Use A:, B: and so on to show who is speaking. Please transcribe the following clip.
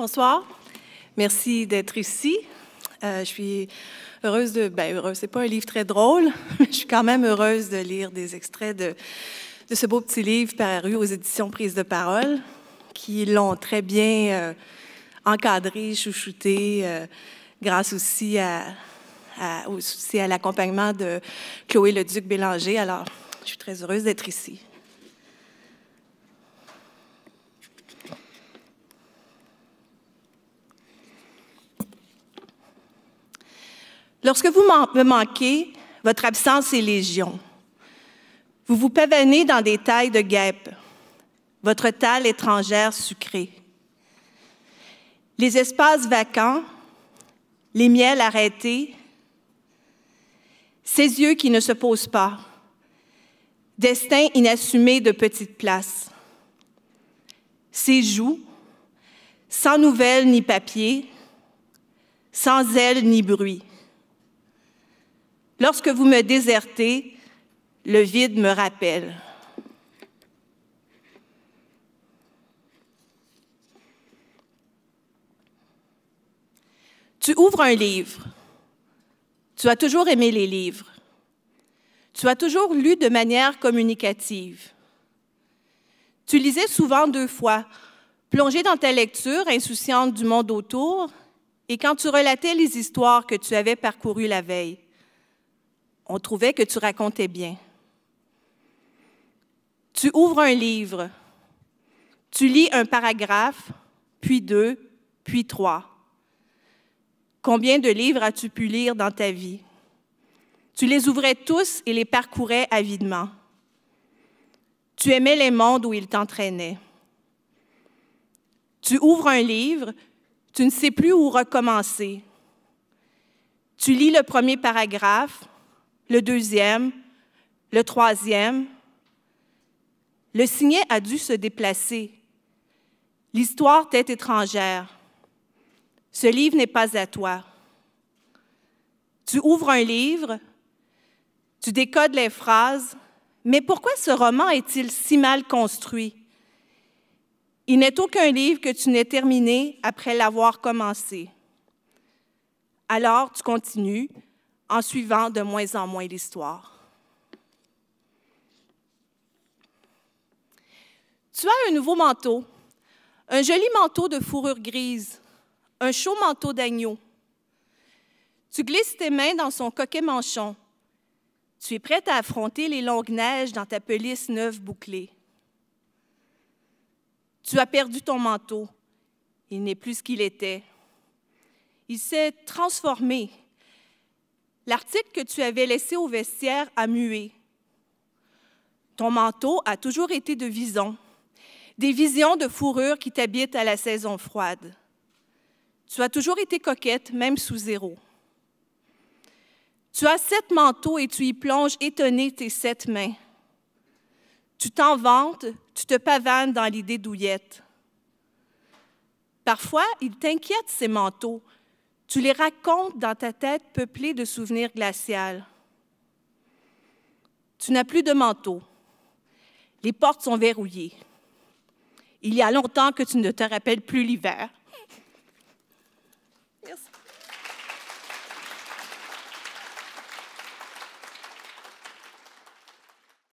A: Bonsoir. Merci d'être ici. Je suis heureuse heureuse, c'est pas un livre très drôle, mais je suis quand même heureuse de lire des extraits de ce beau petit livre paru aux éditions Prise de parole, qui l'ont très bien encadré, chouchouté, grâce aussi à l'accompagnement de Chloé Leduc-Bélanger. Alors, je suis très heureuse d'être ici. Lorsque vous me manquez, votre absence est légion. Vous vous pavanez dans des tailles de guêpes, votre talle étrangère sucrée. Les espaces vacants, les miels arrêtés, ces yeux qui ne se posent pas, destin inassumé de petite place. Ces joues, sans nouvelles ni papier, sans ailes ni bruit. Lorsque vous me désertez, le vide me rappelle. Tu ouvres un livre. Tu as toujours aimé les livres. Tu as toujours lu de manière communicative. Tu lisais souvent 2 fois, plongée dans ta lecture, insouciante du monde autour, et quand tu relatais les histoires que tu avais parcourues la veille. On trouvait que tu racontais bien. Tu ouvres un livre. Tu lis un paragraphe, puis 2, puis 3. Combien de livres as-tu pu lire dans ta vie? Tu les ouvrais tous et les parcourais avidement. Tu aimais les mondes où ils t'entraînaient. Tu ouvres un livre, tu ne sais plus où recommencer. Tu lis le premier paragraphe, le deuxième, le troisième. Le signet a dû se déplacer. L'histoire t'est étrangère. Ce livre n'est pas à toi. Tu ouvres un livre, tu décodes les phrases, mais pourquoi ce roman est-il si mal construit? Il n'est aucun livre que tu n'aies terminé après l'avoir commencé. Alors, tu continues, en suivant de moins en moins l'histoire. Tu as un nouveau manteau, un joli manteau de fourrure grise, un chaud manteau d'agneau. Tu glisses tes mains dans son coquet manchon. Tu es prête à affronter les longues neiges dans ta pelisse neuve bouclée. Tu as perdu ton manteau. Il n'est plus ce qu'il était. Il s'est transformé. L'article que tu avais laissé au vestiaire a mué. Ton manteau a toujours été de vison, des visions de fourrure qui t'habitent à la saison froide. Tu as toujours été coquette, même sous 0. Tu as 7 manteaux et tu y plonges étonné tes 7 mains. Tu t'en vantes, tu te pavanes dans l'idée douillette. Parfois, ils t'inquiètent, ces manteaux. Tu les racontes dans ta tête peuplée de souvenirs glaciaux. Tu n'as plus de manteau. Les portes sont verrouillées. Il y a longtemps que tu ne te rappelles plus l'hiver.